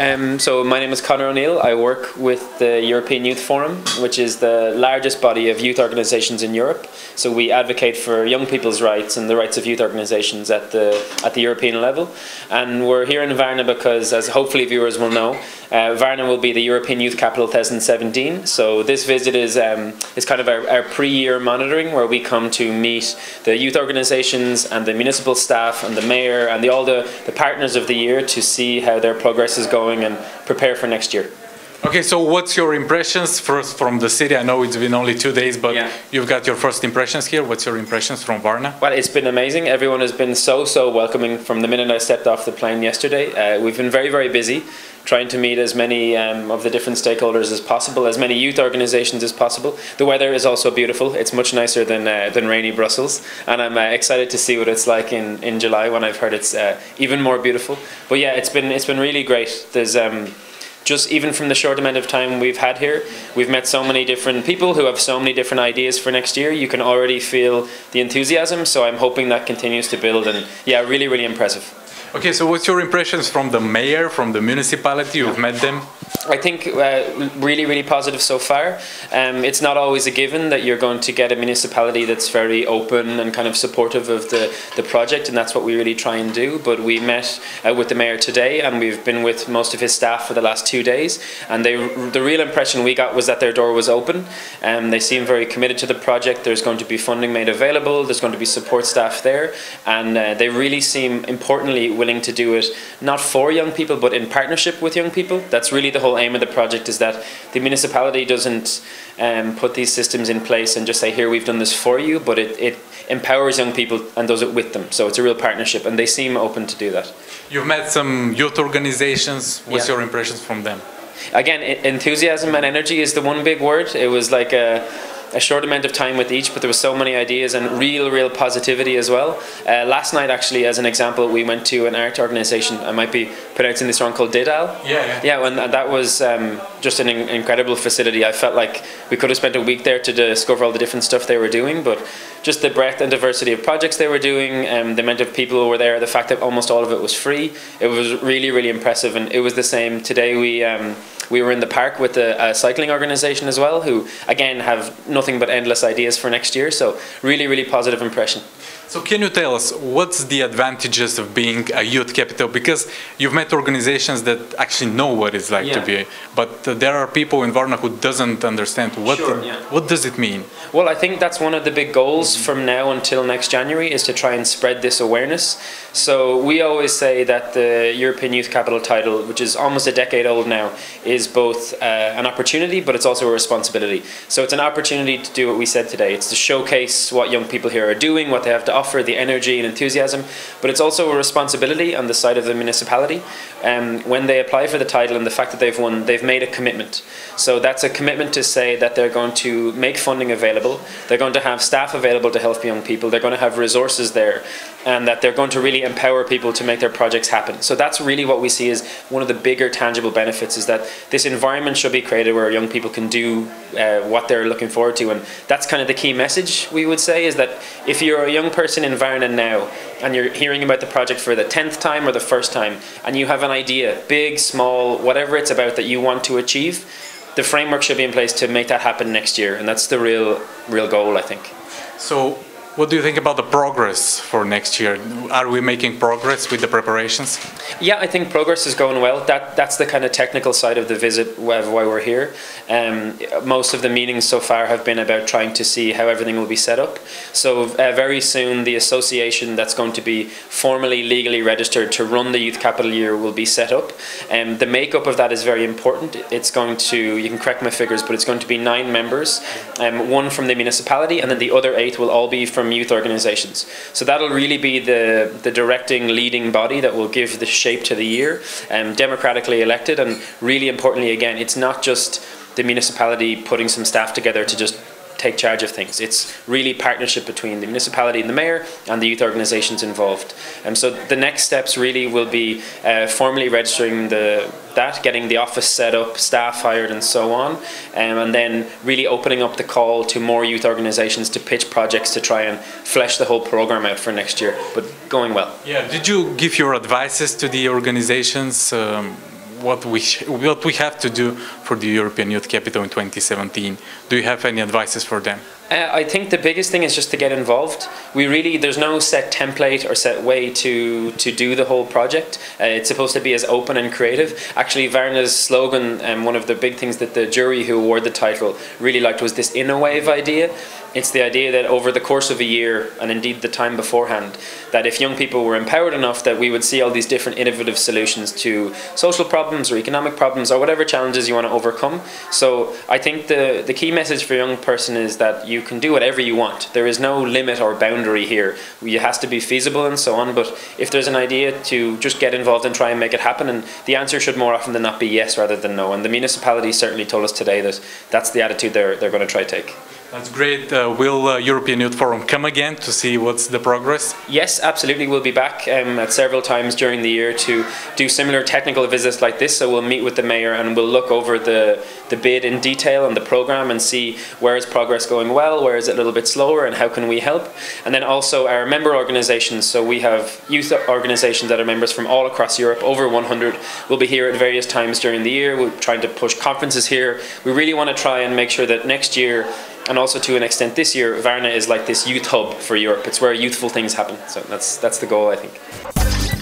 So my name is Conar O'Niйл. I work with the European Youth Forum, which is the largest body of youth organisations in Europe. So we advocate for young people's rights and the rights of youth organisations at the European level. And we're here in Varna because, as hopefully viewers will know, Varna will be the European Youth Capital 2017. So this visit is kind of our pre-year monitoring, where we come to meet the youth organisations and the municipal staff and the mayor and all the partners of the year to see how their progress is going and prepare for next year. Okay, so what's your impressions first from the city? I know it's been only 2 days, but you've got your first impressions here. What's your impressions from Varna? Well, it's been amazing. Everyone has been so welcoming from the minute I stepped off the plane yesterday. We've been very busy, trying to meet as many of the different stakeholders as possible, as many youth organisations as possible. The weather is also beautiful. It's much nicer than rainy Brussels, and I'm excited to see what it's like in July, when I've heard it's even more beautiful. But yeah, it's been really great. There's just even from the short amount of time we've had here, we've met so many different people who have so many different ideas for next year. You can already feel the enthusiasm, so I'm hoping that continues to build, and yeah, really impressive. Okay, so what's your impressions from the mayor, from the municipality? You've met them? I think really positive so far. It's not always a given that you're going to get a municipality that's very open and kind of supportive of the project, and that's what we really try and do. But we met with the mayor today, and we've been with most of his staff for the last 2 days, and the real impression we got was that their door was open. They seem very committed to the project. There's going to be funding made available, there's going to be support staff there, and they really seem, importantly, willing to do it not for young people but in partnership with young people. That's really the whole aim of the project, is that the municipality doesn't put these systems in place and just say, here, we've done this for you, but it empowers young people and does it with them. So it's a real partnership, and they seem open to do that. You've met some youth organizations. What's your impressions from them? Again, enthusiasm and energy is the one big word. It was like a short amount of time with each, but there were so many ideas and real positivity as well. Last night, actually, as an example, we went to an art organisation, I might be pronouncing this wrong, called Didal. Yeah, and that was just an incredible facility. I felt like we could have spent a week there to discover all the different stuff they were doing, but just the breadth and diversity of projects they were doing, the amount of people who were there, the fact that almost all of it was free, it was really impressive. And it was the same today. We were in the park with a cycling organisation as well, who again have nothing but endless ideas for next year. So really positive impression. So can you tell us what's the advantages of being a youth capital? Because you've met organizations that actually know what it's like to be, but there are people in Varna who doesn't understand what does it mean? Well, I think that's one of the big goals from now until next January, is to try and spread this awareness. So we always say that the European Youth Capital title, which is almost a decade old now, is both an opportunity, but it's also a responsibility. So it's an opportunity to do what we said today. It's to showcase what young people here are doing, what they have to offer, the energy and enthusiasm, but it's also a responsibility on the side of the municipality. When they apply for the title and the fact that they've won, they've made a commitment. So that's a commitment to say that they're going to make funding available, they're going to have staff available to help young people, they're going to have resources there, and that they're going to really empower people to make their projects happen. So that's really what we see as one of the bigger tangible benefits, is that this environment should be created where young people can do what they're looking forward to. And that's kind of the key message, we would say, is that if you're a young person in Varna now and you're hearing about the project for the 10th time or the first time, and you have an idea, big, small, whatever it's about, that you want to achieve, the framework should be in place to make that happen next year. And that's the real goal, I think. So what do you think about the progress for next year? Are we making progress with the preparations? Yeah, I think progress is going well. That's the kind of technical side of the visit, of why we're here. Most of the meetings so far have been about trying to see how everything will be set up. So very soon the association that's going to be formally legally registered to run the Youth Capital Year will be set up. The makeup of that is very important. It's going to, you can correct my figures, but it's going to be 9 members, 1 from the municipality, and then the other 8 will all be from youth organizations. So that'll really be the directing, leading body that will give the shape to the year, democratically elected. And really importantly, again, it's not just the municipality putting some staff together to just take charge of things. It's really partnership between the municipality and the mayor and the youth organizations involved. So the next steps really will be formally registering getting the office set up, staff hired and so on, and then really opening up the call to more youth organizations to pitch projects to try and flesh the whole program out for next year, but going well. Yeah, did you give your advices to the organizations? what we have to do for the European Youth Capital in 2017. Do you have any advices for them? I think the biggest thing is just to get involved. There's no set template or set way to do the whole project. It's supposed to be as open and creative. Actually, Varna's slogan, and one of the big things that the jury who award the title really liked, was this innovative idea. It's the idea that over the course of a year, and indeed the time beforehand, that if young people were empowered enough, that we would see all these different innovative solutions to social problems or economic problems or whatever challenges you want to overcome. So I think the key message for a young person is that you can do whatever you want. There is no limit or boundary here. It has to be feasible and so on, but if there's an idea, to just get involved and try and make it happen, and the answer should more often than not be yes rather than no. And the municipality certainly told us today that that's the attitude they're going to try to take. That's great. Will European Youth Forum come again to see what's the progress? Yes, absolutely. We'll be back at several times during the year to do similar technical visits like this. So we'll meet with the mayor and we'll look over the bid in detail and the programme and see where is progress going well, where is it a little bit slower, and how can we help. And then also our member organisations. So we have youth organisations that are members from all across Europe, over 100. We'll be here at various times during the year. We're trying to push conferences here. We really want to try and make sure that next year, and also to an extent this year, Varna is like this youth hub for Europe. It's where youthful things happen. So that's the goal, I think.